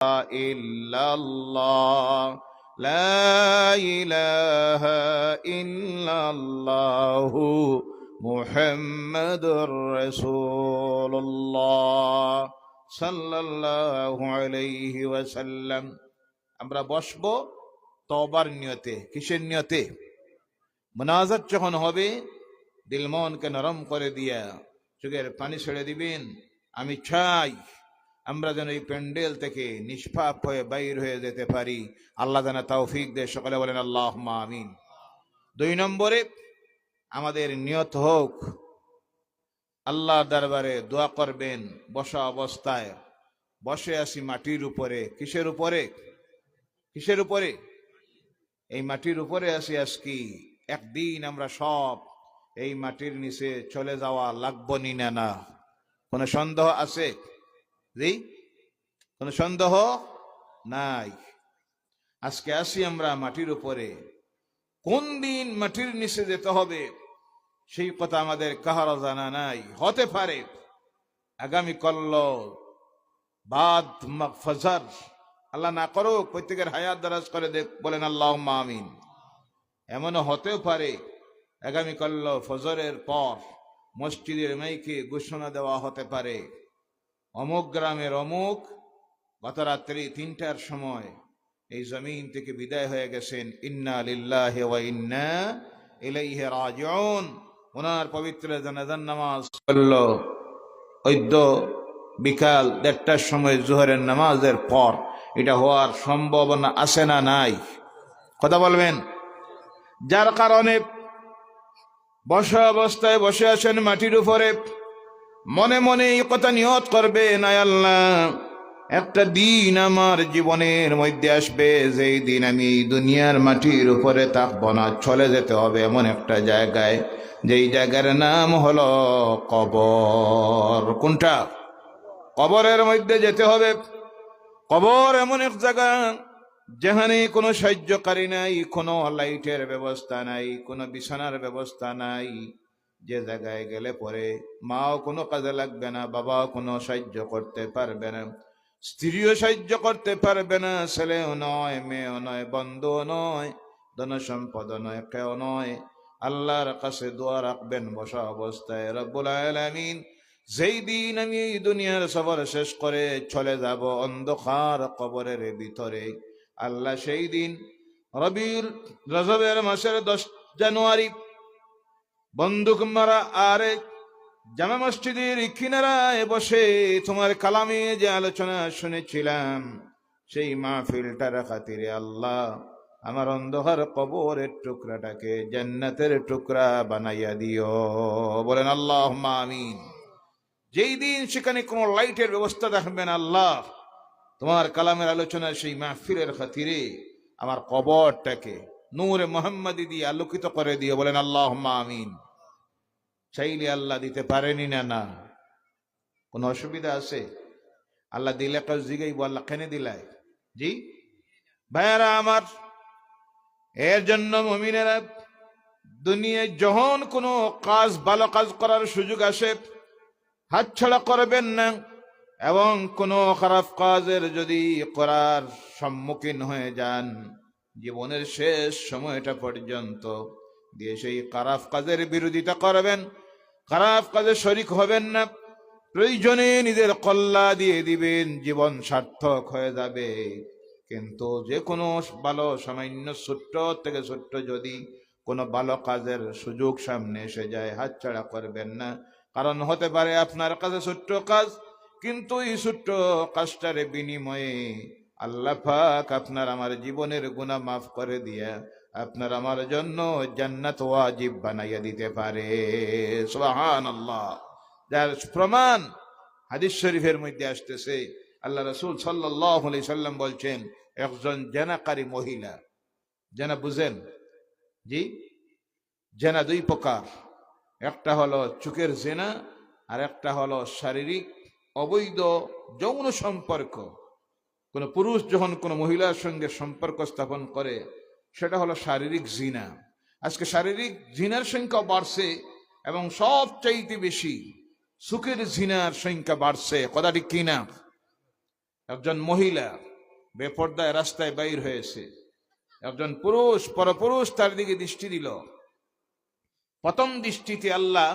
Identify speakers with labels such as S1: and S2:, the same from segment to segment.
S1: ইল্লাল্লাহ লা ইলাহা ইল্লাল্লাহু মুহাম্মাদুর রাসূলুল্লাহ সাল্লাল্লাহু আলাইহি ওয়াসাল্লাম। আমরা বসবো তওবার নিয়তে। কিসের নিয়তে? মুনাজাত যখন হবে দিল মনকে নরম করে দিয়া চোখের পানি ছেড়ে দিবেন। আমি চাই আমরা যেন এই প্যান্ডেল থেকে নিষ্পাপ হয়ে বাইর হয়ে যেতে পারি। আল্লাহ যেন তৌফিক দেয়। সকলে বলেন আল্লাহুম্মা আমিন। 2 নম্বরে আমাদের নিয়ত হোক আল্লাহর দরবারে দোয়া করবেন বসা অবস্থায়। বসে আছি মাটির উপরে। কিসের উপরে? কিসের উপরে? এই মাটির উপরে আছি। আজকে একদিন আমরা সব এই মাটির নিচে চলে যাওয়া লাগবো নি না? কোনো সন্দেহ আছে? জি, কোনো সন্দেহ নাই। আজকে আসি আমরা মাটির উপরে। কোন দিন মাটির নিচে যেতে হবে সেই কথা আমাদের কাহারও জানা নাই। হতে পারে আগামী কল্ল বাদ ফজর, আল্লাহ না করুক, প্রত্যেকের হায়াত দারাজ করে দেখ, বলেন আল্লাহুম্মা আমিন। এমনও হতেও পারে আগামী কল্ল ফজরের পর মসজিদের মাইকে ঘোষণা দেওয়া হতে পারে, অমুক গ্রামের অমুক গত রাত্রি 3টার সময় এই জমিন থেকে বিদায় হয়ে গেছেন। ইন্না লিল্লাহি ওয়া ইন্না ইলাইহি রাজিউন। ওনার পবিত্র জানাজার নামাজ পড়লো ঐদ্য বিকাল 1টার সময় জোহরের নামাজের পর। এটা হওয়ার সম্ভাবনা আছে না নাই? কথা বলবেন। যার কারণে বসা অবস্থায় বসে আছেন মাটির উপরে, মনে মনে এই কথা নিয়ত করবে, না আল্লাহ একটা দিন আমার জীবনের মধ্যে আসবে যেই দিন আমি এই দুনিয়ার মাটির উপরে থাকবো না, চলে যেতে হবে এমন একটা জায়গায়, যেই জায়গার নাম হলো কবর। কোনটা? কবরের মধ্যে যেতে হবে। কবর এমন এক জায়গা যেখানে কোনো সাহায্যকারী নাই, কোনো লাইটের ব্যবস্থা নাই, কোনো বিছানার ব্যবস্থা নাই, যে জায়গায় গেলে পরে মাও কোনো কাজে লাগবে না, বাবাও কোনো সাহায্য করতে পারবে না, স্ত্রীও সাহায্য করতে পারবে না, ছেলেও নয়, মেয়েও নয়, বন্ধুও নয়, ধন সম্পদ নয়, কেউ নয়। আল্লাহর কাছে দোয়া রাখবেন বসা অবস্থায়, রব্বুল আলামিন যেই দিন আমি এই দুনিয়ার সফর শেষ করে চলে যাব অন্ধকার কবরের ভিতরে, আল্লাহ সেই দিন রজবের মাসের 10 জানুয়ারি বন্দুক মারা আরে জামা মসজিদের কিনারায় বসে তোমার কালামে যে আলোচনা শুনেছিলাম, সেই মাহফিলটার খাতিরে আল্লাহ আমার অন্ধকার কবরের টুকরাটাকে জান্নাতের টুকরা বানাইয়া দিও। বলেন আল্লাহুম্মা আমিন। যেই দিন সেখানে কোনো লাইটের ব্যবস্থা থাকবে না, আল্লাহ তোমার কালামের আলোচনা সেই মাহফিলের খাতিরে আমার কবরটাকে নূরে মুহাম্মাদি দিয়ে আলোকিত করে দিও। বলেন আল্লাহুম্মা আমিন। চাইলে আল্লাহ দিতে পারেনি না? কোনো অসুবিধা আছে? আল্লাহ দিলে কাজ জিগাইব, আল্লাহ কেন দিলাই? জি ভাইয়ারা আমার, এর জন্য মুমিনেরা দুনিয়ায় যখন কোনো কাজ, ভালো কাজ করার সুযোগ আসে হাতছাড়া করবেন না, এবং কোনো খারাপ কাজের যদি করার সম্মুখীন হয়ে যান জীবনের শেষ সময়টা পর্যন্ত দিয়ে সেই খারাপ কাজের বিরোধিতা করবেন, খারাপ কাজে শরিক হবেন না, প্রয়োজনে নিজের কল্লা দিয়ে দিবেন, জীবন সার্থক হয়ে যাবে। কিন্তু যে কোনো ভালো সামান্য ছোট্ট থেকে ছোট্ট যদি কোনো ভালো কাজের সুযোগ সামনে এসে যায় হাতছাড়া করবেন না। কারণ হতে পারে আপনার কাছে ছোট্ট কাজ, কিন্তু এই ছোট্ট কাজটার বিনিময়ে আল্লাহ পাক আপনার আমার জীবনের গুনাহ মাফ করে দিয়া আপনার আমার জন্য জান্নাত ওয়াজিব বানাইয়া দিতে পারে। সুবহানাল্লাহ। যার প্রমাণ হাদিস শরীফের মধ্যে আসতেছে, আল্লাহ রাসূল সাল্লাল্লাহু আলাইহি সাল্লাম বলছেন, একজন জেনাকারী মহিলা, জেনা বুঝেন? জি, জেনা 2 প্রকার। একটা হলো চোখের জেনা, আর একটা হলো শারীরিক অবৈধ যৌন সম্পর্ক। কোন পুরুষ যখন কোন মহিলার সঙ্গে সম্পর্ক স্থাপন করে সেটা হলো শারীরিক জিনা। আজকে শারীরিক জিনার সংখ্যা বাড়ছে এবং সবচাইতে বেশি চোখের জিনার সংখ্যা বাড়ছে। কথাটি কিনা? একজন মহিলা বেপর্দায় রাস্তায় বাইর হয়েছে, একজন পুরুষ পরপুরুষ তার দিকে দৃষ্টি দিল। প্রথম দৃষ্টিতে আল্লাহ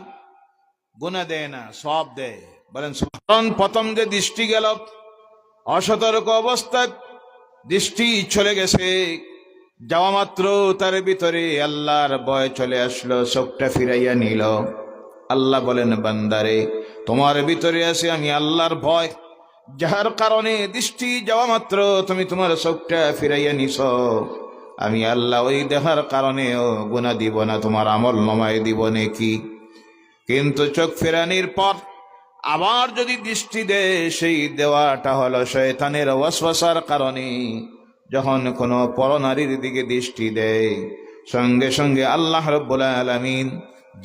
S1: গুনাহ দেয় না, সওয়াব দেয়। বলেন সুবহান। প্রথম যে দৃষ্টি গেল, অসতর্ক অবস্থায় দৃষ্টি চলে গেছে, যাওয়া মাত্র তার ভিতরে আল্লাহর ভয় চলে আসলো, চোখটা ফিরাইয়া নিল। আল্লাহ বলেন, বান্দারে, তোমার ভিতরে আছে আমি আল্লাহর ভয়, যাহার কারণে দৃষ্টি যাওয়া মাত্র তুমি তোমার চোখটা ফিরাইয়া নিছ। আমি আল্লাহ ওই দেখার কারণেও গুনাহ দিব না, তোমার আমল নামায় দিব নেকি। কিন্তু চোখ ফেরানির পর আবার যদি দৃষ্টি দেয়, সেই দেওয়াটা হলো শয়তানের ওয়াসওয়াসার কারণে। যখন কোনো পরনারীর দিকে দৃষ্টি দেয়, সঙ্গে সঙ্গে আল্লাহ রাব্বুল আলামিন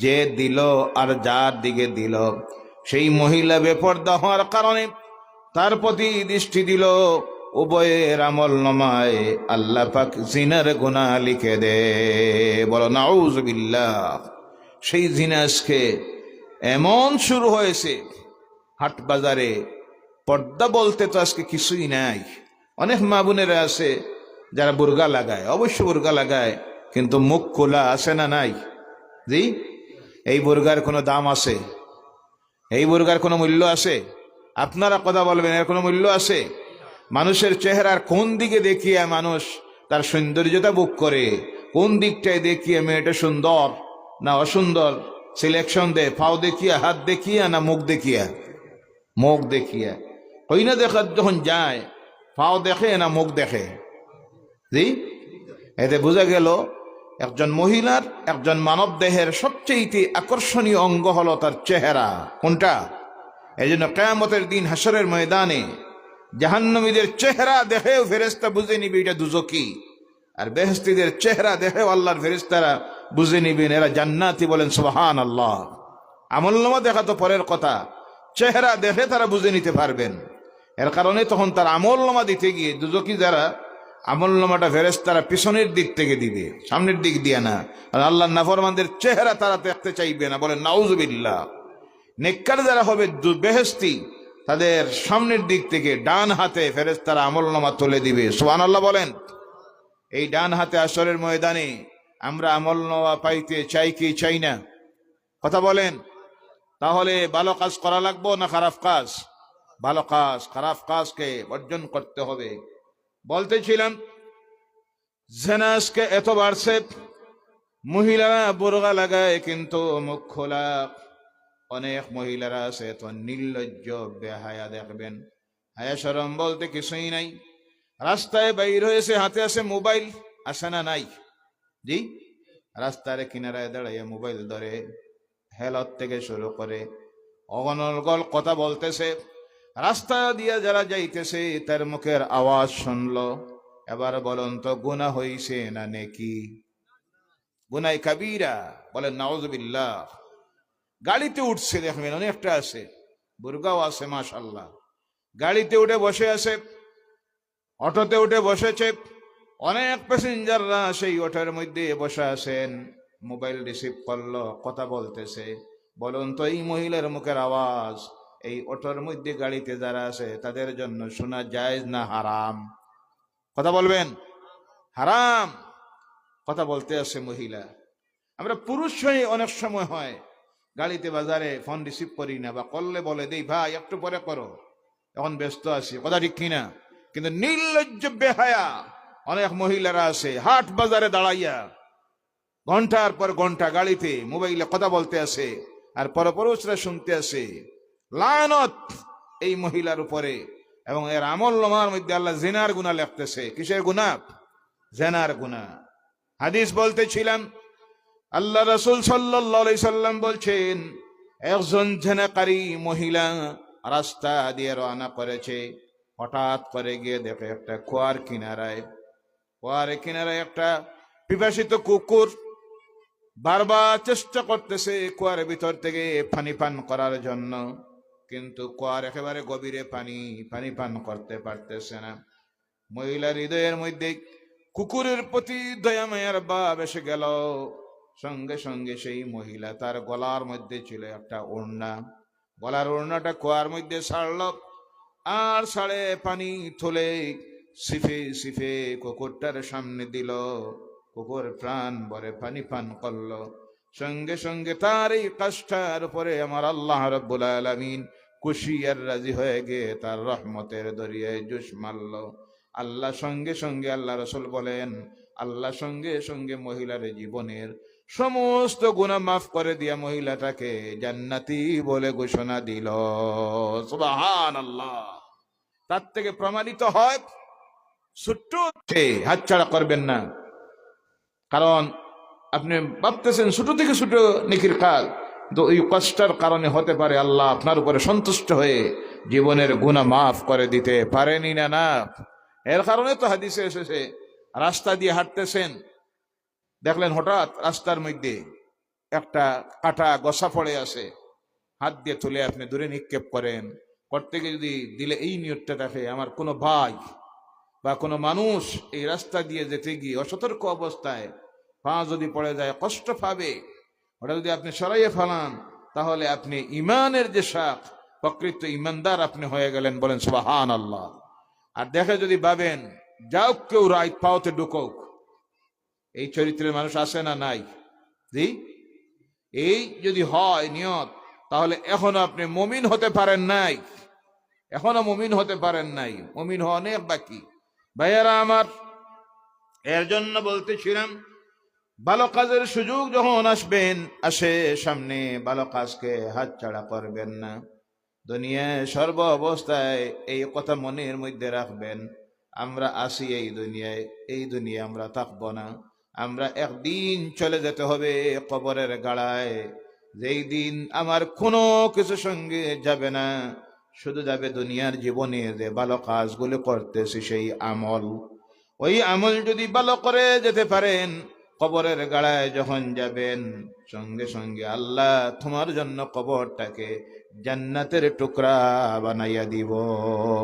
S1: যে দিল আর যার দিকে দিল, সেই মহিলা বেপরদা হওয়ার কারণে তার প্রতি দৃষ্টি দিল, উভয়ের আমল নামায় আল্লাহ পাক জিনার গুনাহ লিখে দে। বলো নাউযুবিল্লাহ। সেই জিনা আজকে এমন শুরু হয়েছে, হাট বাজারে পর্দা বলতে তো আজকে কিছুই নাই। অনেক মা বোনেরা আছে যারা বুরকা লাগায়, অবশ্য বুরকা লাগায়, কিন্তু মুখ খোলা আছে না নাই? জি, এই বুরকার কোনো দাম আছে? এই বুরকার কোনো মূল্য আছে? আপনারা কথা বলবেন, এর কোনো মূল্য আছে? মানুষের চেহারার কোন দিকে দেখিয়ে মানুষ তার সৌন্দর্যতা বুক করে? কোন দিকটায় দেখিয়ে মেয়েটা সুন্দর না অসুন্দর সিলেকশন দেয়? পাও দেখিয়া, হাত দেখিয়া, না মুখ দেখিয়া? মুখ দেখিয়া। হই না দেখার যখন যায়, পাও দেখে না মুখ দেখে? জি, এতে বোঝা গেল একজন মহিলার, একজন মানব দেহের সবচেয়ে আকর্ষণীয় অঙ্গ হলো তার চেহারা। কোনটা? এই জন্য কিয়ামতের দিন হাসরের ময়দানে জাহান্নামীদের চেহারা দেখেও ফেরেশতা বুঝে নিবে এটা দুজকি, আর বেহেশতীদের চেহারা দেখেও আল্লাহর ফেরেশতারা বুঝে নিবেন এরা জান্নাতি। বলেন সুবহানাল্লাহ। আমলনামা দেখা তো পরের কথা, চেহারা দেখে তারা বুঝে নিতে পারবেন। এর কারণে তখন তার আমলনামা দিতে গিয়ে দুজকি যারা, আমলনামাটা ফেরেশতারা পিছনের দিক থেকে দিবে, সামনের দিক দিয়ে না। আর আল্লাহর নাফরমানদের চেহারা তারা দেখতে চাইবে না। বলেন নাউযুবিল্লাহ। নেককার যারা হবে বেহেশতি, তাদের সামনের দিক থেকে ডান হাতে ফেরেশতারা আমলনামা তুলে দিবে। সুবহানাল্লাহ বলেন। এই ডান হাতে আসরের ময়দানে আমরা আমলনামা পাইতে চাই কি চাই না? কথা বলেন। তাহলে ভালো কাজ করা লাগবো না খারাপ কাজ? ভালো কাজ। খারাপ কাজকে বর্জন করতে হবে। বলতেছিলাম জিনা আজকে এত বাড়ছে, মহিলারা বোরকা লাগায় কিন্তু মুখ খোলা। অনেক মহিলারা আছে তো নির্লজ্জ বেহায়া, দেখবেন হায়া শরম বলতে কিছুই নাই। রাস্তায় বাইর হয়েছে, হাতে আছে মোবাইল, আসে না নাই? জি, রাস্তার কিনারায় দাঁড়াইয়া মোবাইল ধরে হেলত থেকে শুরু করে অগনর্গল কথা বলতেছে। রাস্তা দিয়া যারা যাইতেছে তার মুখের আওয়াজ শুনলো। এবার বলুন তো গুনাহ হইছে না নেকি? গুনাহ কাবীরা। বলেন নাউযুবিল্লাহ। গাড়িতে উঠছে, দেখবেন অনেকটা আছে, বুরকাও আছে মাশাআল্লাহ, গাড়িতে উঠে বসে আছে, অটোতে উঠে বসেছে, অনেক প্যাসেঞ্জাররা সেই অটোর মধ্যে বসে আছেন। মোবাইল রিসিভ করলো, কথা বলতেছে। বলুন তো এই মহিলার মুখের আওয়াজ এই অটোর মধ্যে গাড়িতে যারা আছে তাদের জন্য শোনা জায়েজ না হারাম? কথা বলবেন। হারাম। কথা বলতে আছে মহিলা। আমরা পুরুষ হয়ে অনেক সময় হয় গাড়িতে বাজারে ফোন রিসিভ করি না, বা করলে বলে দেই ভাই একটু পরে করো, এখন ব্যস্ত আছি। কথা ঠিক কিনা? কিন্তু নির্লজ্জ বেহায়া অনেক মহিলারা আছে হাট বাজারে দাঁড়াইয়া ঘন্টার পর ঘন্টা গাড়িতে মোবাইলে কথা বলতে আছে, আর পরপুরুষরা শুনতে আছে। লানত এই মহিলার উপরে। এবং এর আমলনামার মধ্যে আল্লাহ জিনার গুনাহ লিখতেছে। কিসের গুনাহ? জিনার গুনাহ। হাদিস বলতেছিলাম, আল্লাহ রাসূল সাল্লাল্লাহু আলাইহি সাল্লাম বলছেন, একজন জিনাকারী মহিলা রাস্তা দিয়ে রওনা করেছে। হঠাৎ করে গিয়ে দেখে একটা কুয়ার কিনারায় একটা পিপাসিত কুকুর বারবার চেষ্টা করতেছে কুয়ার ভিতর থেকে পানি পান করার জন্য, কিন্তু কুয়ার একেবারে গভীরে পানি পান করতে পারতেছে না। মহিলার হৃদয়ের মধ্যে কুকুরের প্রতি দয়া মায়ার ভাব এসে গেল। সঙ্গে সঙ্গে সেই মহিলা তার গলার মধ্যে ছিল একটা ওড়না, গলার ওড়নাটা কুয়ার মধ্যে ছাড়ল, আর ছাড়ে পানি তুলে সিফে সিফে কুকুরটার সামনে দিল। কুকুর প্রাণ ভরে পানি পান করলো। সঙ্গে সঙ্গে তার এই কাজটার উপরে আমার আল্লাহ রাব্বুল আলামিন খুশি আর রাজি হয়ে গিয়ে তার রহমতের দরিয়ায় জুস মারল। আল্লাহ সঙ্গে সঙ্গে, আল্লাহ রাসূল বলেন, আল্লাহ সঙ্গে সঙ্গে মহিলার জীবনের সমস্ত গুনাহ মাফ করে দিয়া মহিলাটাকে জান্নাতি বলে ঘোষণা দিল। সুবহানাল্লাহ। তার থেকে প্রমাণিত হয় ছোট্ট হাতছাড়া করবেন না। কারণ আপনি ভাবতেছেন ছোট থেকে ছোট নেকির কাজ, তো ওই কষ্টের কারণে হতে পারে আল্লাহ আপনার উপরে সন্তুষ্ট হয়ে জীবনের গুনাহ মাফ করে দিতে পারেনি না। না, এর কারণে তো হাদিসে এসেছে, রাস্তা দিয়ে হাঁটতেছেন, দেখলেন হঠাৎ রাস্তার মধ্যে একটা কাঁটা গসা পড়ে আছে, হাত দিয়ে তুলে আপনি দূরে নিক্ষেপ করেন। করতে গিয়ে যদি দিলে এই নিয়তটা থাকে, আমার কোনো ভাই বা কোনো মানুষ এই রাস্তা দিয়ে যেতে গিয়ে অসতর্ক অবস্থায় পা যদি পড়ে যায় কষ্ট পাবে, ওটা যদি আপনি সরাইয়ে ফেলান, তাহলে আপনি ইমানের যে শাখ, প্রকৃত ইমানদার আপনি হয়ে গেলেন। বলেন সুবহানাল্লাহ। আর দেখে যদি ভাবেন যাও কেউ রাইট পাওতে ঢুকুক, এই চরিত্রের মানুষ আছে না নাই? জি, এই যদি হয় নিয়ত, তাহলে এখনো আপনি মুমিন হতে পারেন নাই, এখনো মুমিন হতে পারেন নাই, মুমিন হওয়া অনেক বাকি। ভাইয়েরা আমার, এর জন্য বলতেছিলাম, ভালো কাজের সুযোগ যখন আসে সামনে, ভালো কাজকে হাতছাড়া করবেন না। দুনিয়ায় সর্ব অবস্থায় এই কথা মনের মধ্যে রাখবেন, আমরা আসি এই দুনিয়ায়, এই দুনিয়া আমরা থাকবো না। আমরা একদিন চলে যেতে হবে কবরের গাড়ায়, যেই দিন আমার কোনো কিছু সঙ্গে যাবে না, শুধু যাবে দুনিয়ার জীবনে যে ভালো কাজগুলো করতেছি সেই আমল। ওই আমল যদি ভালো করে যেতে পারেন, কবরের গাড়ায় যখন যাবেন, সঙ্গে সঙ্গে আল্লাহ তোমার জন্য কবরটাকে জান্নাতের টুকরা বানাইয়া দিব।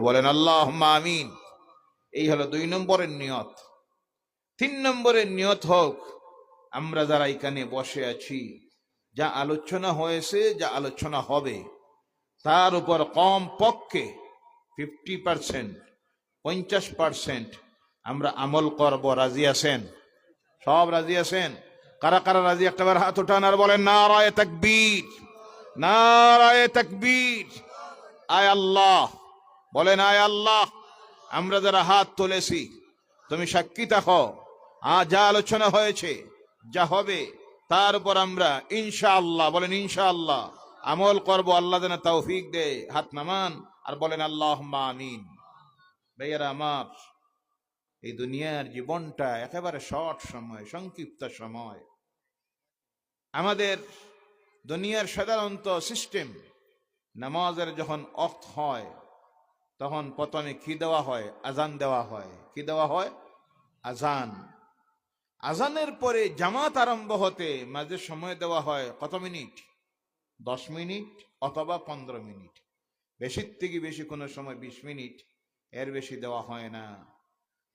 S1: বলেন আল্লাহুম্মা আমিন। এই হলো 2 নম্বরের নিয়ত। 3 নম্বরের নিয়ত হোক, আমরা যারা এখানে বসে আছি, যা আলোচনা হয়েছে, যা আলোচনা হবে, তার উপর কম পক্ষে 50%, 50% আমরা আমল করব। রাজি আছেন? সব রাজি আছেন? কারা কারা রাজি একটাবার হাত উঠান আর বলেন নারায়ে তাকবীর, নারায়ে তাকবীর। আয় আল্লাহ, বলেন আয় আল্লাহ। আমরা যারা হাত তুলেছি, তুমি সাক্ষী থাকো, যা আলোচনা হয়েছে, যা হবে, তার উপর আমরা ইনশাআল্লাহ, বলেন ইনশাআল্লাহ, আমল করব। আল্লাহ যেন তৌফিক দে। হাত নামান আর বলেন আল্লাহুম্মা আমিন। ভাইয়েরা আমার, এই দুনিয়ার জীবনটা একেবারে শর্ট সময়, সংক্ষিপ্ত সময়। আমাদের দুনিয়ার সাধারণত সিস্টেম, নামাজের যখন ওয়াক্ত হয়, তখন প্রথমে কি দেওয়া হয়? আজান দেওয়া হয়। কি দেওয়া হয়? আজান। আজানের পরে জামাত আরম্ভ হতে মাঝে সময় দেওয়া হয় কত মিনিট? 10 মিনিট অথবা 15 মিনিট, বেশির থেকে বেশি কোনো সময় 20 মিনিট, এর বেশি দেওয়া হয় না।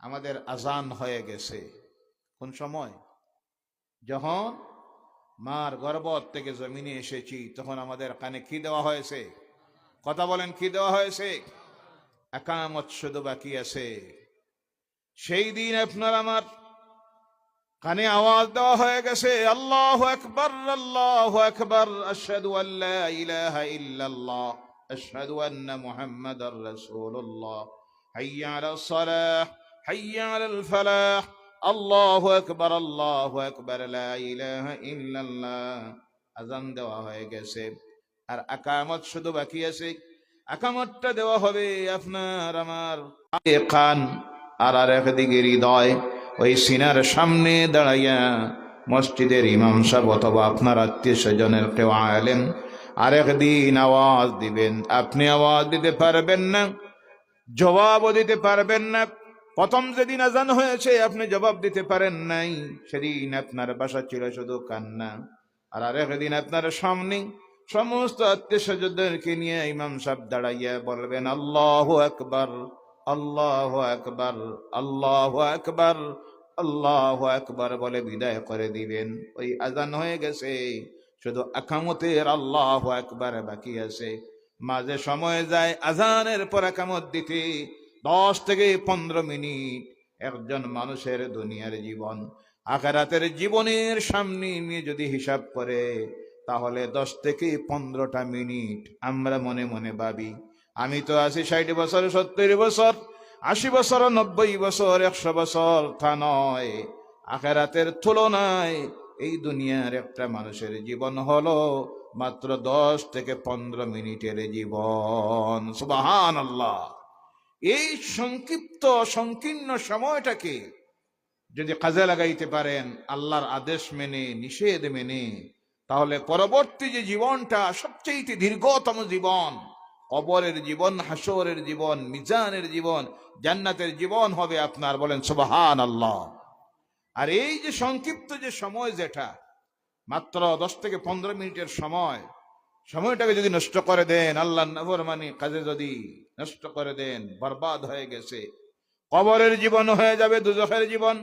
S1: আমাদের আজান হয়ে গেছে কোন সময়? যখন মার গর্ভ থেকে জমিনে এসেছি, তখন আমাদের কানে কি দেওয়া হয়েছে? কথা বলেন, কি দেওয়া হয়েছে? একামত শুধু বাকি আছে। সেই দিন আপনার আমার কানে আওয়াজ দেওয়া হয়ে গেছে, আল্লাহু আকবার, আল্লাহু আকবার, আশহাদু আল্লা ইলাহা ইল্লাল্লাহ, আশহাদু আন্না মুহাম্মাদার রাসূলুল্লাহ, হাইয়া আলাস সালাহ, হাইয়া আলাল ফালাহ, আল্লাহু আকবার, আল্লাহু আকবার, লা ইলাহা ইল্লাল্লাহ। আযান দেওয়া হয়ে গেছে, আর একামত শুধু বাকি আছে। একামতটা দেওয়া হবে আপনার আমার কান আর একদিকে হৃদয়, ওই সিনার সামনে দাঁড়াইয়া মসজিদের ইমাম সাহেব অথবা আপনার আত্মীয় স্বজনের কেউ আলেম আরেকদিন আওয়াজ দিবেন, আপনি আওয়াজ দিতে পারবেন না, জবাবও দিতে পারবেন না। প্রথম যেদিন আজান হয়েছে আপনি জবাব দিতে পারেন নাই, সেদিন আপনার বাসা ছিল শুধু কান্না। আর আরেকদিন আপনার সামনে সমস্ত আত্মীয় স্বজনদেরকে নিয়ে ইমাম সাহেব দাঁড়াইয়া বলবেন আল্লাহু আকবার, আল্লাহু আকবার, আল্লাহু আকবার, আল্লাহু আকবার বলে বিদায় করে দিবেন। ওই আজান হয়ে গেছে, শুধু একামতের আল্লাহু আকবার বাকি আছে। মাঝে সময় যায় আজানের পর একামত দিতে, 10 থেকে 15 মিনিট একজন মানুষের দুনিয়ার জীবন আখিরাতের জীবনের সামনে নিয়ে যদি হিসাব করে, তাহলে 10 থেকে 15টা মিনিট আমরা মনে মনে ভাবি আমি তো আছি 60 বছর, 70 বছর, 80 বছর, 90 বছর, 100 বছর। তা নয়, আখিরাতের তুলনায় এই দুনিয়ার একটা মানুষের জীবন হলো মাত্র 10 থেকে 15 মিনিটের জীবন। সুবহানাল্লাহ। এই সংক্ষিপ্ত সংকীর্ণ সময়টাকে যদি কাজে লাগাইতে পারেন আল্লাহর আদেশ মেনে, নিষেধ মেনে, তাহলে পরবর্তী যে জীবনটা সবচেয়ে দীর্ঘতম জীবন, কবরের জীবন, হাসরের জীবন, মিজানের জীবন, জান্নাতের জীবন হবে আপনার। বলেন সুবহানাল্লাহ। আর এই যে সংক্ষিপ্ত যে সময়, যেটা মাত্র 10 থেকে 15 মিনিটের সময়টাকে যদি নষ্ট করে দেন, আল্লাহর নাফরমানি কাজে যদি নষ্ট করে দেন, বরবাদ হয়ে গেছে। কবরের জীবন হয়ে যাবে দুজখের জীবন।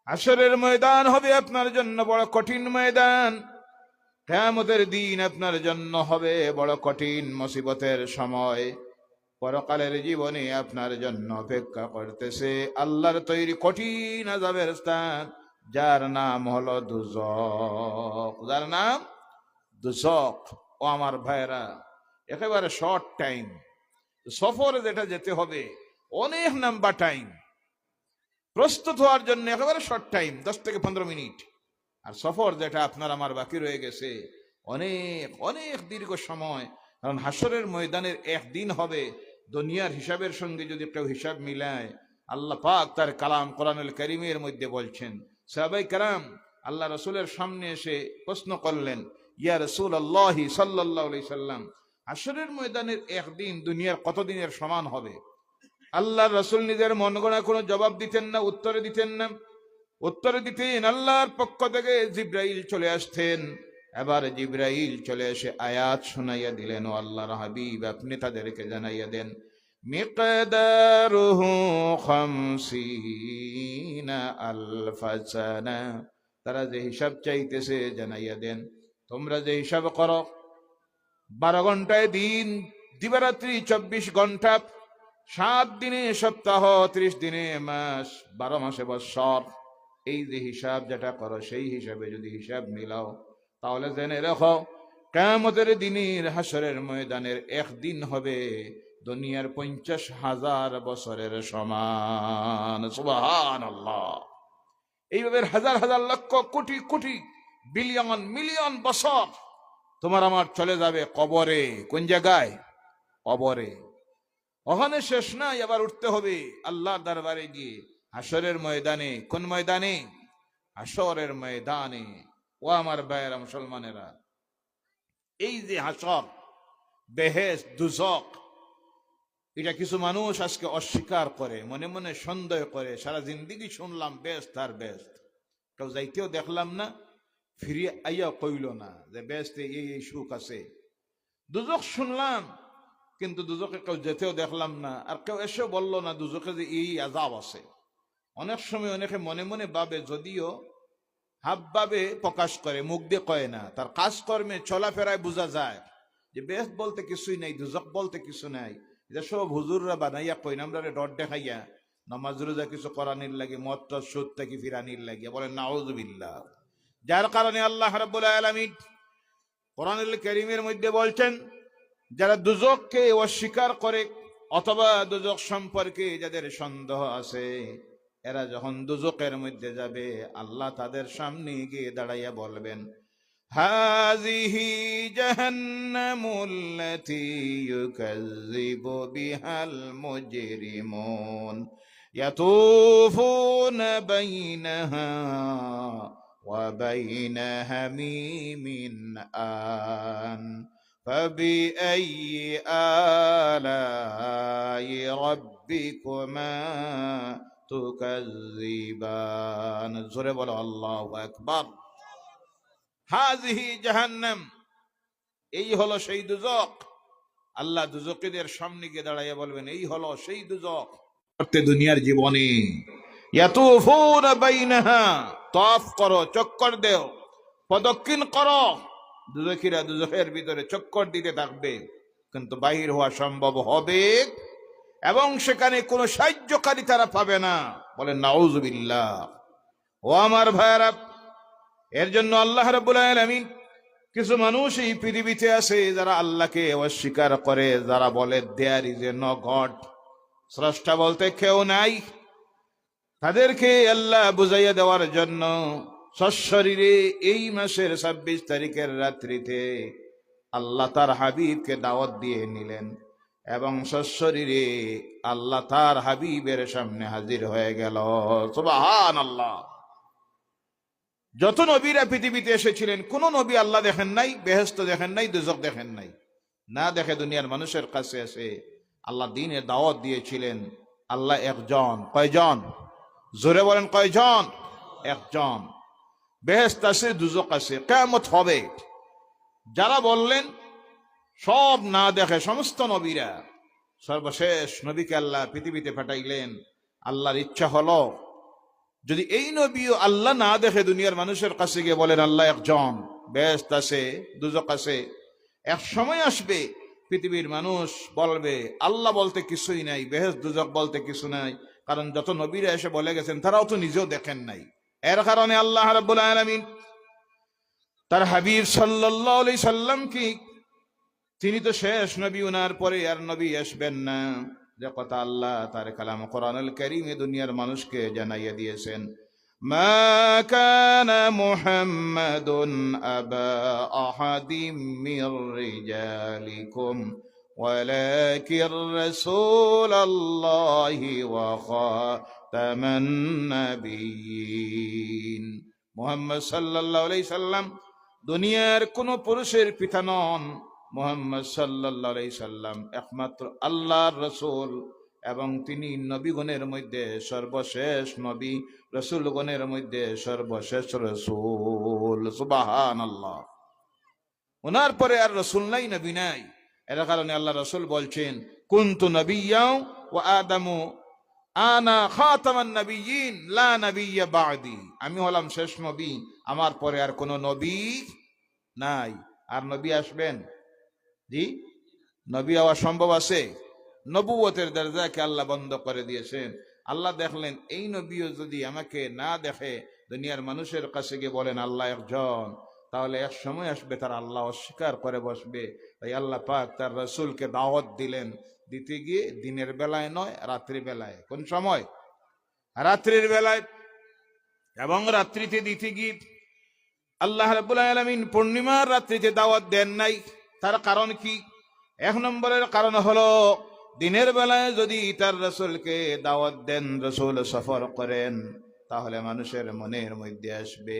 S1: হাসরের ময়দান হবে আপনার জন্য বড় কঠিন ময়দান। কিয়ামতের দিন আপনার জন্য হবে বড় কঠিন মুসিবতের সময়। পরকালের জীবনে আপনার জন্য অপেক্ষা করতেছে আল্লাহর তৈরি কঠিন আযাবের স্থান, যার নাম হলো দুজখ। যার নাম দুজখ। ও আমার ভাইরা, একেবারে শর্ট টাইম সফরে যেটা যেতে হবে, অনেক লম্বা টাইম। প্রস্তুত হওয়ার জন্য একেবারে শর্ট টাইম, 10 থেকে 15 মিনিট। আর সফর যেটা আপনার আমার বাকি রয়ে গেছে, অনেক অনেক দীর্ঘ সময়। কারণ হাসরের ময়দানের একদিন হবে দুনিয়ার হিসাবের সঙ্গে যদি কেউ হিসাব মিলায়। আল্লাহ পাক তার কালাম কোরআনুল কারীমের মধ্যে বলছেন, সাহাবায়ে কেরাম আল্লাহ রাসূলের সামনে এসে প্রশ্ন করলেন, ইয়া রাসূলুল্লাহ সাল্লাল্লাহু আলাইহি সাল্লাম, হাসরের ময়দানের একদিন দুনিয়ার কত দিনের সমান হবে? আল্লাহ রাসূল নিজের মন গড়া কোনো জবাব দিতেন না, উত্তরে দিতেন না। উত্তরে দিতেন আল্লাহর পক্ষ থেকে জিবরাইল চলে আসতেন। এবার জিবরাইল চলে এসে আয়াত শোনাইয়া দিলেন, ও আল্লাহর হাবিব, আপনি তাদেরকে জানাইয়া দেন, মিকদারুহু 50 আলফ সানা। তারা যে হিসাব চাইতেছে জানাইয়া দেন, তোমরা যে হিসাব করো 12 ঘন্টায় দিন, দিবারাত্রি 24 ঘন্টা, 7 দিনে সপ্তাহ, 30 দিনে মাস, 12 মাসে বৎসর। এই যে হিসাব যেটা করো, সেই হিসাবে যদি হিসাব মিলাও, তাহলে জেনে রাখো কিয়ামতের দিনের হাসরের ময়দানের একদিন হবে দুনিয়ার 50,000 বছরের সমান। সুবহানাল্লাহ। এইভাবে হাজার হাজার লক্ষ কোটি কোটি বিলিয়ন মিলিয়ন বছর তোমার আমার চলে যাবে কবরে। কোন জায়গায়? কবরে। ওখানে শেষ নাই, আবার উঠতে হবে আল্লাহর দরবারে গিয়ে হাসরের ময়দানে। কোন ময়দানে? হাসরের ময়দানে। ও আমার ভাইয়েরা মুসলমানেরা, এই যে হাসর, বেহেশত, দুজখ, এটা কিছু মানুষ আজকে অস্বীকার করে, মনে মনে সন্দেহ করে। সারা জিন্দেগি শুনলাম বেহেশত আর বেহেশত, কেউ যাইতেও দেখলাম না, ফিরিয়ে আইয়া কইল না যে বেহেশতে এই সুখ আছে। দুজখ শুনলাম, কিন্তু দুজখে কেউ যেতেও দেখলাম না, আর কেউ এসে বলল না দুজখে যে এই আযাব আছে। অনেক সময় অনেকে মনে মনে ভাবে, যদিও হাবভাবে প্রকাশ করে, মুখ দিয়ে কয় না, তার কাজকর্মে চলাফেরায় বোঝা যায় যে বেহেশত বলতে কিছুই নাই, দুজখ বলতে কিছু নাই। এটা সব হুজুররা বানাইয়া কই না, আমরা ডট দেখাইয়া নামাজ রোজা কিছু করানির লাগে, মদ সুদ থেকে ফিরানির লাগে। বলেন নাউযুবিল্লাহ। যার কারণে আল্লাহ রাব্বুল আলামিন কোরআনুল কারীমের মধ্যে বলছেন, যারা দুজখকে অস্বীকার করে অথবা দুজখ সম্পর্কে যাদের সন্দেহ আছে, এরা যখন দুজখের মধ্যে যাবে, আল্লাহ তাদের সামনে গিয়ে দাঁড়াইয়া বলবেন, হাযিহি জাহান্নামুল্লাতী ইউকাযযিবু বিহাল মুজরিমুন ইয়াতুফুনা বাইনাহা ওয়া বাইনা হামিমিন আন فبأي آلاء ربكما تكذبان। জোরে বলো আল্লাহু আকবার। হাযিহি জাহান্নাম, এই হলো সেই দুজখ। আল্লাহ দুজখীদের সামনে গিয়ে দাঁড়াইয়া বলবেন, এই হলো সেই দুজখ। করতে দুনিয়ার জীবনে ইয়াতুফুনা বাইনাহা, তাওয়াফ করো, চক্কর দেও, প্রদক্ষিণ করো। দুজখীরা দুজখের ভিতরে চক্কর দিতে থাকবে, কিন্তু বাহির হওয়া সম্ভব হবে এবং সেখানে কোনো সাহায্যকারী তারা পাবে না। বলেন নাউজুবিল্লাহ। ও আমার ভাইরা, এর জন্য আল্লাহ রাব্বুল আলামিন, কিছু মানুষ এই পৃথিবীতে আছে যারা আল্লাহকে অস্বীকার করে, যারা বলে there is a no God, স্রষ্টা বলতে কেউ নাই। তাদেরকে আল্লাহ বুঝাইয়া দেওয়ার জন্য সশরীরে এই মাসের 26 তারিখের রাত্রিতে আল্লাহ তার হাবিবকে দাওয়াত দিয়ে নিলেন এবং সশরীরে আল্লাহ তার হাবিবের সামনে হাজির হয়ে গেল। সুবহানাল্লাহ। যত নবীরা পৃথিবীতে এসেছিলেন, কোন নবী আল্লাহ দেখেন নাই, বেহেশত দেখেন নাই, দোজখ দেখেন নাই। না দেখে দুনিয়ার মানুষের কাছে এসে আল্লাহ দ্বীনের দাওয়াত দিয়েছিলেন। আল্লাহ একজন। কয়জন? জোরে বলেন কয়জন? একজন। বেহেশত আছে, দোজখ আছে, কিয়ামত হবে। যারা বললেন সব না দেখে সমস্ত নবীরা, সর্বশেষ নবীকে আল্লাহ পৃথিবীতে পাঠাইলেন। আল্লাহর ইচ্ছা হলো যদি এই নবীও আল্লাহ না দেখে দুনিয়ার মানুষের কাছে গিয়ে বলেন আল্লাহ একজন, বেহেশত আছে, দোজখ আছে, এক সময় আসবে পৃথিবীর মানুষ বলবে আল্লাহ বলতে কিছুই নাই, বেহেশত দোজখ বলতে কিছু নাই। কারণ যত নবীরা এসে বলে গেছেন তারাও তো নিজেও দেখেন নাই। এর কারণে আল্লাহ রাব্বুল আলামিন তার হাবিব সাল্লাল্লাহু আলাইহি সাল্লাম কি, তিনি তো শেষ নবী, উনার পরে আর নবী আসবেন না, যে কথা আল্লাহ তার কালাম কোরআনুল কারীমে দুনিয়ার মানুষকে জানাইয়া দিয়েছেন। মা কানা মুহাম্মাদুন আবা আহাদিম মির রিজালিকুম ওয়ালাকির রাসূলুল্লাহি ওয়া খাতামান নাবিয়্যিন। মুহাম্মদ সাল্লাল্লাহু আলাইহি সাল্লাম দুনিয়ার কোন পুরুষের পিতা নন। মুহাম্মদ সাল্লাল্লাহু আলাইহি সাল্লাম একমাত্র আল্লাহর রাসূল এবং তিনি নবীগণের মধ্যে সর্বশেষ নবী, রাসূলগণের মধ্যে সর্বশেষ রাসূল। সুবহানাল্লাহ। ওনার পরে আর রাসূল নাই, নবী নাই। এর কারণে আল্লাহ রাসূল বলছেন কুনতু নাবিয়্যাও ওয়া আদামু আনা খাতামান নাবিয়্যিন লা নাবিয়্যা বা'দি। আমি হলাম শেষ নবী, আমার পরে আর কোন নবী নাই। আর নবী আসবেন? জি, নবী হওয়া সম্ভব আছে? নবুয়তের দরজাকে আল্লাহ বন্ধ করে দিয়েছেন। আল্লাহ দেখলেন এই নবীও যদি আমাকে না দেখে দুনিয়ার মানুষের কাছে গিয়ে বলেন আল্লাহ একজন, তাহলে এক সময় আসবে তারা আল্লাহ অস্বীকার করে বসবে। তাই আল্লাহ পাক তার রাসূলকে দাওয়াত দিলেন, দিতে গিয়ে দিনের বেলায় নয়, রাত্রি বেলায়। কোন সময়? রাত্রির বেলায়। এবং রাত্রিতে দিতে গিয়ে আল্লাহ রাব্বুল আলামিন পূর্ণিমার রাত্রিতে দাওয়াত দেন নাই। তার কারণ কি? এক নম্বরের কারণ হলো দিনের বেলায় যদি তার রাসূলকে দাওয়াত দেন, রাসূল সফর করেন, তাহলে মানুষের মনের মধ্যে আসবে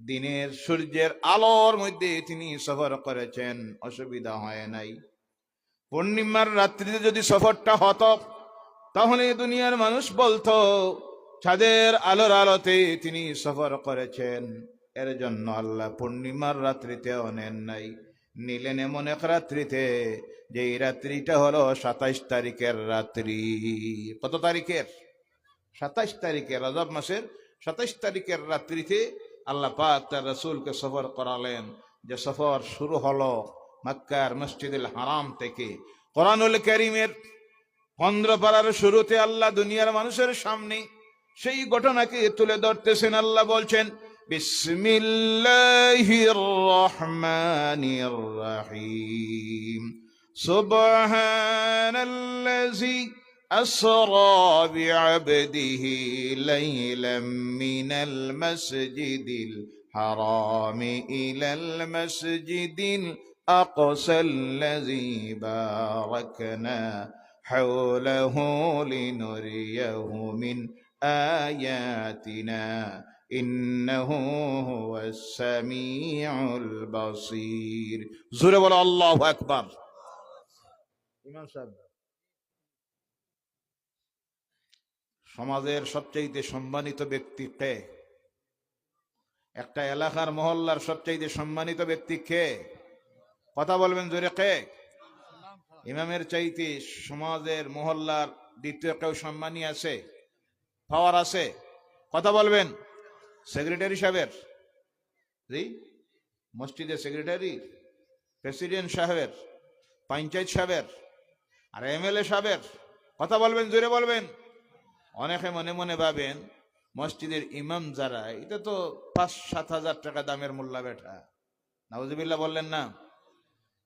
S1: দিনের সূর্যের আলোর মধ্যে তিনি সফর করেছেন, অসুবিধা হয় নাই। পূর্ণিমার রাত্রিতে যদি সফরটা হতো তাহলে দুনিয়ার মানুষ বলতো চাঁদের আলোর আলোতে তিনি সফর করেছেন। এর জন্য আল্লাহ পূর্ণিমার রাত্রিতেও নেন নাই, নিলেন এমন এক রাত্রিতে যে এই রাত্রিটা হলো 27 তারিখের রাত্রি। কত তারিখের? 27 তারিখের, রজব মাসের 27 তারিখের রাত্রিতে আল্লাহ পাক তার রাসূলকে সফর করালেন। যে সফর শুরু হলো মক্কার মসজিদুল হারাম থেকে। কোরআনুল কারীমের 15 পারার শুরুতে আল্লাহ দুনিয়ার মানুষের সামনে সেই ঘটনাকে তুলে ধরতেছেন। আল্লাহ বলছেন বিসমিল্লাহির রহমানির রহিম সুবহানাল্লাযী আসরা বিআবদিহি লাইলাম মিনাল মাসজিদিল হারাম ইলাল মাসজিদিল আকসাল্লাযী বারাকনা হাওলাহু লিনুরিয়াহু মিন আয়াতিনা ইন্নাহু হুয়াস সামিউল বাসীর। জোরে বলো আল্লাহু আকবার। ইমাম সাহেব, সমাজের সবচেয়ে সম্মানিত ব্যক্তি কে? একটা এলাকার মহল্লার সবচেয়ে সম্মানিত ব্যক্তি কে? কথা বলবেন জোরে, কে? ইমামের চাইতে সমাজের মহল্লার দ্বিতীয় কেউ সম্মানী আছে? পাওয়ার আছে? কথা বলবেন। সেক্রেটারি সাহেবের, জি, মসজিদের সেক্রেটারি, প্রেসিডেন্ট সাহেবের, পঞ্চায়েত সাহেবের, আর এমএলএ সাহেবের কথা বলবেন, জোরে বলবেন। অনেকে মনে মনে ভাবেন মসজিদের ইমাম যারা, এটা তো 5-7 হাজার টাকা দামের মোল্লা বেটা। নাউজুবিল্লাহ বললেন না?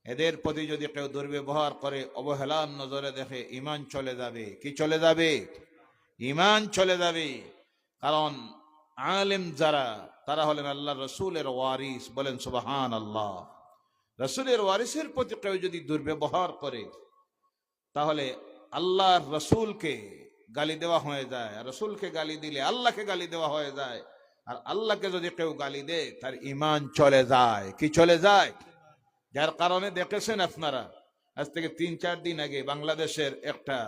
S1: এদের প্রতি যদি কেউ দুর্ব্যবহার করে, অবহেলার নজরে দেখে, ঈমান চলে যাবে। কি চলে যাবে? ঈমান চলে যাবে। কারণ আলেম যারা, তারা হলেন আল্লাহ রসুলের ওয়ারিস। বলেন সুবহানাল্লাহ। রসুলের ওয়ারিসের প্রতি কেউ যদি দুর্ব্যবহার করে, তাহলে আল্লাহর রসুলকে গালি দেওয়া হয়ে যায়। আর রসুলকে গালি দিলে আল্লাহকে গালি দেওয়া হয়ে যায়। আর আল্লাহকে যদি কেউ গালি দেয়, তার ঈমান চলে যায়। কি চলে যায়? যার কারণে দেখেছেন আপনারা, আজ থেকে 3-4 দিন আগে বাংলাদেশের একটা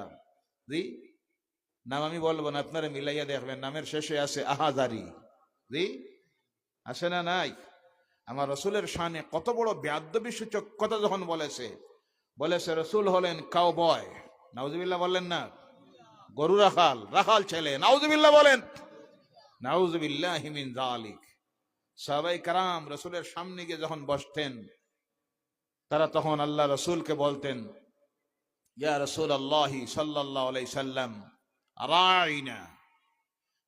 S1: নাম আমি বলবো না, আপনারা মিলাইয়া দেখবেন, নামের শেষে আছে আহাজারি। আছে না নাই? আমার রসুলের শানে কত বড় বেয়াদবি সূচক কথা যখন বলেছে রসুল হলেন কাউবয়। নাউজুবিল্লাহ বললেন না? গরু রাখাল ছেলে। নাউজুবিল্লাহ বলেন। নাউজুবিল্লাহি মিন যালিক। সাহাবায়ে কেরাম রসুলের সামনে গিয়ে যখন বসতেন, তারা তখন আল্লাহ রসুলকে বলতেন, ইয়া রাসূলুল্লাহ সাল্লাল্লাহু আলাইহি সাল্লাম রাইনা।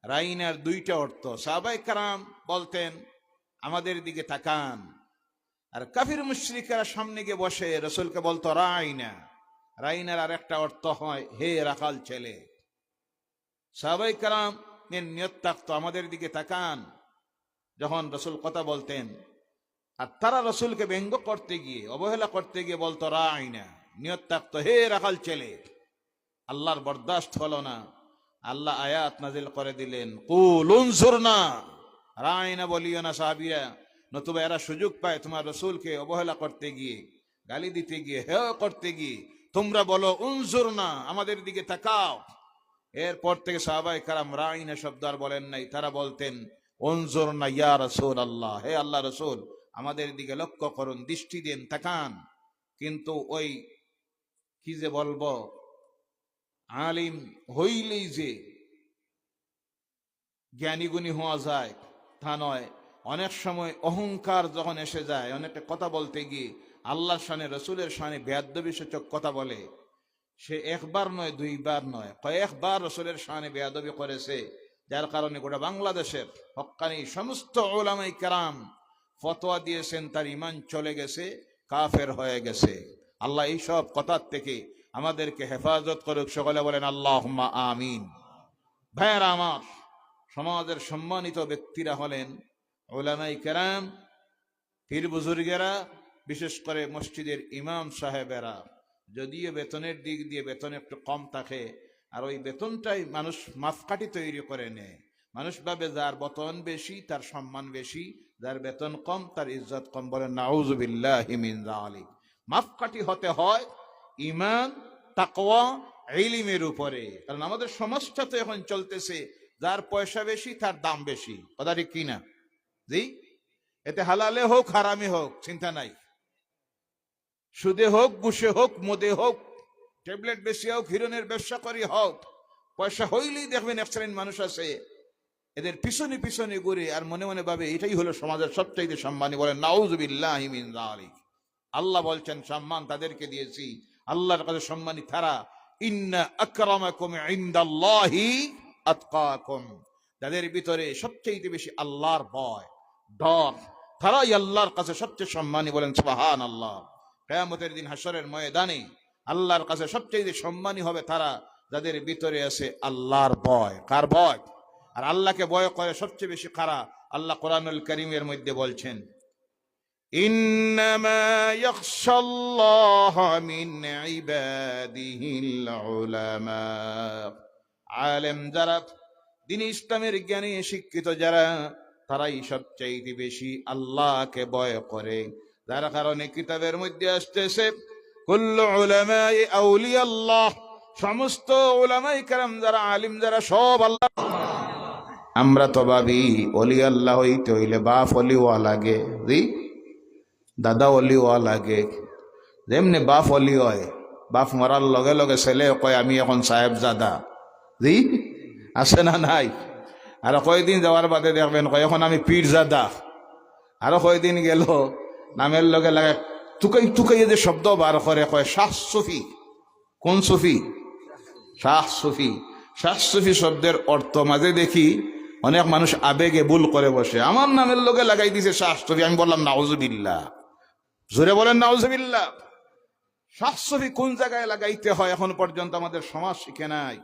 S1: রাইনার 2টা অর্থ। সাহাবায়ে কেরাম বলতেন, আমাদের দিকে তাকান। আর কাফির মুশরিকরা সামনে গিয়ে বসে রসুলকে বলতো রাইনা। রাইনার আরেকটা অর্থ হয় হে রাখাল ছেলে। সাহাবায়ে কেরাম নিয়ত থাকতো আমাদের দিকে তাকান যখন রসুল কথা বলতেন। আর তারা রসুলকে ব্যঙ্গ করতে গিয়ে, অবহেলা করতে গিয়ে বলতো রাইনা। নিয়ত থাকতো হে রাখাল ছেলে। আল্লাহর বরদাস্ত হলো না। আল্লাহ আয়াত নাজিল করে দিলেন, কুল উনজুরনা। রাইনা বলিও না সাহাবীরা, নতুবা এরা সুযোগ পায় তোমার রসুলকে অবহেলা করতে গিয়ে, গালি দিতে গিয়ে, হেয় করতে গিয়ে। তোমরা বলো উনজুরনা, আমাদের দিকে তাকাও। এরপর থেকে সাহাবায়ে কেরাম রাইনা শব্দ আর বলেন নাই। তারা বলতেন উনজুরনা ইয়া রাসূলুল্লাহ, হে আল্লাহ রসুল আমাদের দিকে লক্ষ্য করুন, দৃষ্টি দেন, তাকান। কিন্তু ওই কি যে বলবো, আলিম হইলেই যে জ্ঞানীগুণী হওয়া যায় তা নয়। অনেক সময় অহংকার যখন এসে যায়, অনেকে কথা বলতে গিয়ে আল্লাহর শানে, রসুলের শানে বেয়াদবি সূচক কথা বলে। সে একবার নয়, 2বার নয়, কয়েকবার রসুলের শানে বেয়াদবি করেছে। যার কারণে গোটা বাংলাদেশের হক্কানি সমস্ত উলামায়ে কেরাম ফতোয়া দিয়েছেন, তার ঈমান চলে গেছে, কাফের হয়ে গেছে। আল্লাহ এইসব কথার থেকে আমাদেরকে হেফাজত করুক। সকলে বলেন আল্লাহুম্মা আমিন। ভাইয়েরা আমার, সমাজের সম্মানিত ব্যক্তিরা হলেন উলামায়ে কেরাম, পীর বুজুর্গেরা, বিশেষ করে মসজিদের ইমাম সাহেবেরা। যদিও বেতনের দিক দিয়ে বেতন একটু কম থাকে, আর ওই বেতনটাই মানুষ মাপকাঠি তৈরি করে নেয়। মানুষ ভাবে যার বেতন বেশি তার সম্মান বেশি, যার বেতন কম তার ইজ্জত কম। বলেন নাউজুবিল্লাহি মিন যালিক। মাপকাঠি হতে হয় ঈমান, তাকওয়া, ইলমের উপরে। কারণ আমাদের সমাজটা তো এখন চলতেছে যার পয়সা বেশি তার দাম বেশি। কথা ঠিক কিনা? জি, এতে হালালে হোক হারামে হোক চিন্তা নাই, সুদে হোক, ঘুষে হোক, মদে হোক, ট্যাবলেট বেশি হোক, হিরোনের ব্যবসা করি হোক, পয়সা হইলেই দেখবেন এক শ্রেণীর মানুষ আছে এদের পিছনে পিছনে ঘুরে আর মনে মনে ভাবে এটাই হলো সমাজের সবচাইতে সম্মানী। বলেন নাউজুবিল্লাহি মিন যালিক। আল্লাহ বলছেন সম্মান তাদেরকে দিয়েছি, আল্লাহর কাছে সম্মানী তারা। ইন্না আকরামাকুম ইনদাল্লাহি আতকাকুম। যাদের ভিতরে সবচেয়ে বেশি আল্লাহর ভয়, ডর, তারাই আল্লাহর কাছে সবচেয়ে সম্মানী। বলেন সুবহানাল্লাহ। কিয়ামতের দিন হাশরের ময়দানে আল্লাহর কাছে সবচেয়ে সম্মানী হবে তারা যাদের ভিতরে আছে আল্লাহর ভয়। কার ভয়? আর আল্লাহকে ভয় করে সবচেয়ে বেশি কারা? আল্লাহ কোরআনুল কারীমের মধ্যে বলছেন, ইন্নামা ইয়াখশাল্লাহা মিন ইবাদিহিল উলামা। আলেম যারা, দ্বীন ইসলামের জ্ঞানী শিক্ষিত যারা, তারাই সবচেয়ে বেশি আল্লাহকে ভয় করে। যার কারণে কিতাবের মধ্যে আসতেছে কুল্লু উলামায়ে আউলিয়াল্লাহ, সমস্ত উলামায়ে কেরাম যারা, আলিম যারা, সব আল্লাহ। আমরা তো ভাবি ওলি আল্লাহ হইতে হইলে বাপ অলিওয়া লাগে, দাদা অলিওয়া লাগে। যেমনি বাপ অলি হয়, বাপ মরার লগে লগে ছেলে কয় আমি এখন সাহেবজাদা, আছে না নাই? আর কয়দিন যাওয়ার বাদে দেখবেন কয় এখন আমি পীরজাদা। আরো কয়দিন গেল নামের লগে লাগে টুকাই টুকাই যে শব্দ বার করে কয় শাহ সুফি। কোন সুফি? শাহ সুফি। শাহ সুফি শব্দের অর্থ মাঝে দেখি অনেক মানুষ আবেগে ভুল করে বসে, আমার নামের লোকে লাগাই দিছে শাহ সুফি। আমি বললাম নাউজুবিল্লাহ, জোরে বলেন নাউজুবিল্লাহ। শাহ সুফি কোন জায়গায় লাগাইতে হয় এখন পর্যন্ত আমাদের সমাজ শিখে নাই।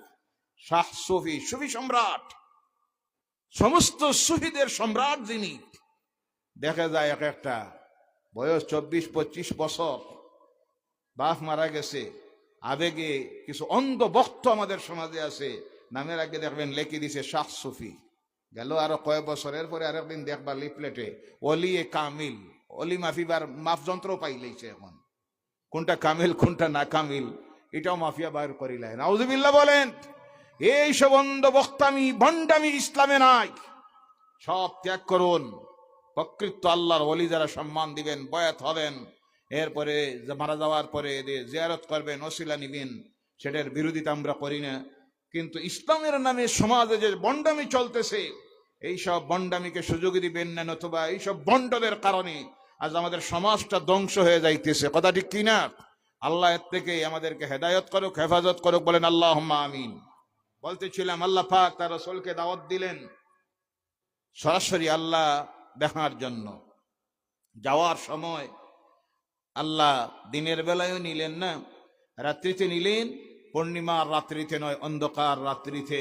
S1: শাহ সুফি, সুফি সম্রাট, সমস্ত সুফিদের সম্রাট যিনি। দেখা যায় এক একটা বয়স 24-25 বছর, বাপ মারা গেছে, আবেগে কিছু অন্ধ ভক্ত আমাদের সমাজে আছে, নামের আগে দেখবেন লেখি দিছে শাহ সুফি। গেল আরো কয়েক বছরের পরে আরেকদিন দেখবা লিফলেটে অলি এ কামিল, অলি মাফিবার মাফ যন্ত্র পাইলেছে। এখন কোনটা কামিল কোনটা না কামিল এটাও মাফিয়া বাইর করিলেন। নাউজুবিল্লাহ বলেন। এই সব অন্ধ বক্তামি ভণ্ডামি ইসলামে নাই, সব ত্যাগ করুন। প্রকৃত আল্লাহর ওলি যারা সম্মান দিবেন, বয়াত হবেন, এরপরে মারা যাওয়ার পরে জিয়ারত করবেন, ওসিলা নিবেন, সেটার বিরোধিতা আমরা করি না। কিন্তু ইসলামের নামে সমাজে যে বন্ডামি চলতেছে, এইসব বন্ডামিকে সুযোগ দিবেন না, নতুবা এইসব বন্ডদের কারণে আজ আমাদের সমাজটা ধ্বংস হয়ে যাইতেছে। কথা ঠিক কিনা? আল্লাহ এর থেকে আমাদেরকে হেদায়ত করুক, হেফাজত করুক, বলেন আল্লাহুম্মা আমিন। বলতেছিলাম আল্লাহ পাক তার রাসূলকে দাওয়াত দিলেন সরাসরি আল্লাহ দেখার জন্য। যাওয়ার সময় আল্লাহ দিনের বেলায়ও নিলেন না, রাত্রিতে নিলেন, পূর্ণিমার রাত্রিতে নয়, অন্ধকার রাত্রিতে।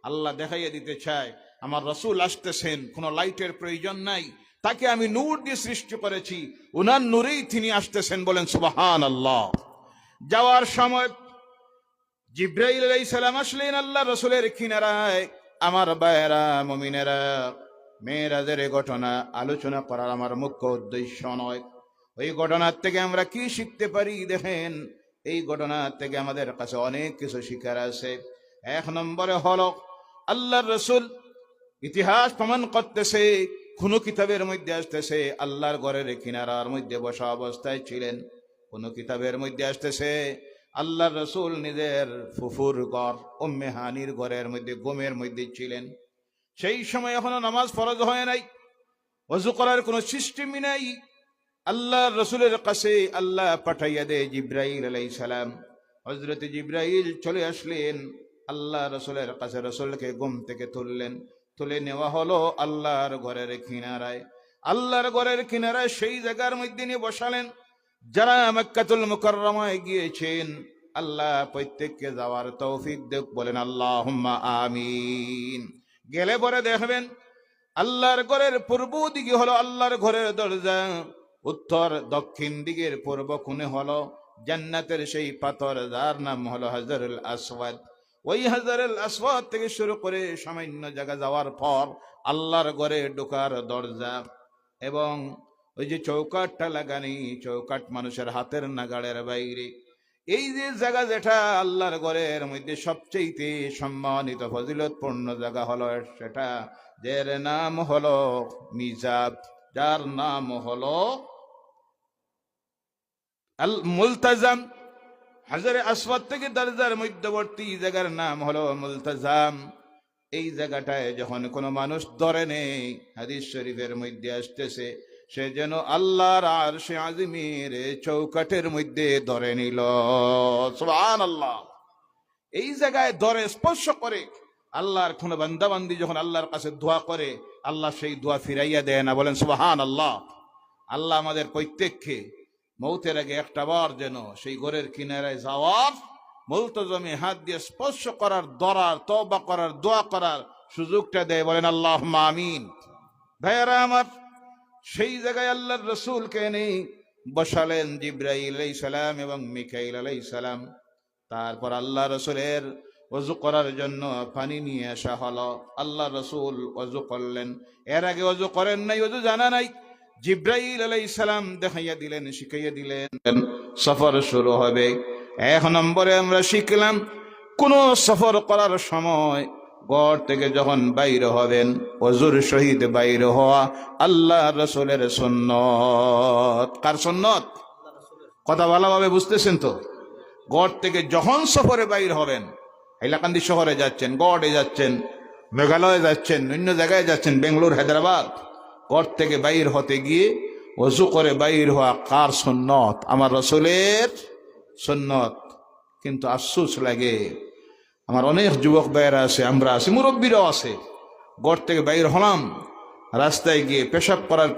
S1: আল্লাহ দেখাইয়া দিতে চায় আমার রাসূল আসতেছেন, কোনো লাইটের প্রয়োজন নাই, তাকে আমি নূর দিয়ে সৃষ্টি করেছি, উনার নূরেই তিনি আসতেছেন, বলেন সুবহানাল্লাহ। যাওয়ার সময় জিব্রাইল আলাইহিস সালাম আসলেন আল্লাহ রাসূলের কিনারায়। আমার ভাইয়েরা, মুমিনেরা, মেরাজের ঘটনা আলোচনা করার আমার মুখ্য উদ্দেশ্য নয়। ওই ঘটনার থেকে আমরা কি শিখতে পারি দেখেন, এই ঘটনার থেকে আমাদের কাছে অনেক কিছু শিখার আছে। এক নম্বরে হলো আল্লাহর রাসূল, ইতিহাস প্রমাণ করতেছে, কোন কিতাবের মধ্যে আসতেছে আল্লাহর ঘরের কিনারার মধ্যে বসা অবস্থায় ছিলেন। কোন কিতাবের মধ্যে আসতেছে আল্লাহর রাসূল নিজের ফুফুর ঘর উম্মে হানির ঘরের মধ্যে ঘুমের মধ্যে ছিলেন। সেই সময় এখনো নামাজ ফরজ হয় নাই, ওযু করার কোনো সিস্টেমই নাই। আল্লাহর রাসূলের কাছে আল্লাহ পাঠাইয়া দেয় জিব্রাইল আলাইহিস সালাম। হযরত জিব্রাইল চলে আসলেন আল্লাহ রাসূলের কাছে, রাসূলকে ঘুম থেকে তুললেন, তুলে নেওয়া হলো আল্লাহর ঘরের কিনারায়। আল্লাহর ঘরের কিনারায় সেই জায়গার মধ্যে নিয়ে বসালেন। যারা মক্কাতুল মুকাররমায় গিয়েছেন আল্লাহ প্রত্যেককে যাওয়ার তৌফিক দেখ, বলেন আল্লাহুম্মা আমিন। গেলে পরে দেখবেন আল্লাহর ঘরের পূর্ব দিকে হলো আল্লাহর ঘরের দরজা, উত্তর দক্ষিণ দিকের পূর্ব কোণে হলো জান্নাতের সেই পাথর, যার নাম হলো হাজরুল আসওয়াদ। ওই হাজরুল আসওয়াদ থেকে শুরু করে সামান্য জায়গা যাওয়ার পর আল্লাহর ঘরে ঢোকার দরজা, এবং ওই যে চৌকাটটা লাগানি, চৌকাট মানুষের হাতের নাগাড়ের বাইরে। এই যে জায়গা, যেটা আল্লাহর ঘরের মধ্যে সবচেয়ে সম্মানিত ফজিলতপূর্ণ জায়গা হলো সেটা, যার নাম হলো মিজাব, যার নাম হলো আল মুলতাজাম। হাজরে আসওয়াদ থেকে দরজার মধ্যবর্তী জায়গার নাম হলো মুলতাজাম। এই জায়গাটায় যখন কোনো মানুষ ধরে নেই, হাদিস শরীফের মধ্যে আসতেছে, সে যেন আল্লাহর আরশে আজিমের চৌকাটের মধ্যে ধরে নিল। সুবহানাল্লাহ। এই জায়গায় ধরে স্পর্শ করে আল্লাহর কোন বান্দাবান্দি যখন আল্লাহর কাছে দোয়া করে, আল্লাহ সেই দোয়া ফিরাইয়া দেয় না, বলেন সুবহানাল্লাহ। আল্লাহ আমাদের প্রত্যেককে মৌতের আগে একটা বার যেন সেই ঘরের কিনারায় যাওয়ার, মুলতাজামে হাত দিয়ে স্পর্শ করার, ধরার, তওবা করার, দোয়া করার সুযোগটা দেয়, বলেন আল্লাহুম্মা আমিন। ভাইয়ারা আমার, সেই জায়গায় আল্লাহর রাসূলকে এনে বসালেন জিব্রাইল আলাইহিস সালাম এবং মিকাইল আলাইহিস সালাম। তারপর আল্লাহ রাসূলের ওযু করার জন্য পানি নিয়ে আসা হলো। আল্লাহ রাসূল ওযু করলেন। এর আগে ওযু করেন নাই, ওযু জানা নাই। জিব্রাইল আলাইহিস সালাম দেখাইয়া দিলেন, শিখাইয়া দিলেন, সফর শুরু হবে। এক নম্বরে আমরা শিখলাম, কোন সফর করার সময় ঘর থেকে যখন বাইরে হবেন, ওযুর সহিত বাইরে হওয়া আল্লাহ রাসূলের সুন্নত। কার সুন্নত? কথা ভালোভাবে বুঝতেছেন তো? ঘর থেকে যখন সফরে বাইরে হবেন, হাইলাকান্দি শহরে যাচ্ছেন, গড়ে যাচ্ছেন, মেঘালয়ে যাচ্ছেন, অন্য জায়গায় যাচ্ছেন, বেঙ্গালুরু, হায়দ্রাবাদ, ঘর থেকে বাইর হতে গিয়ে ওযু করে বাইর হওয়া কার সুন্নত? আমার রাসূলের সুন্নত। কিন্তু আফসোস লাগে, আমার অনেক যুবক ভাইয়েরা আছে, আমরা আছি, মুরব্বীরাও আছে। ঘর থেকে বাইর হলাম, রাস্তায় গিয়ে পেশাব করার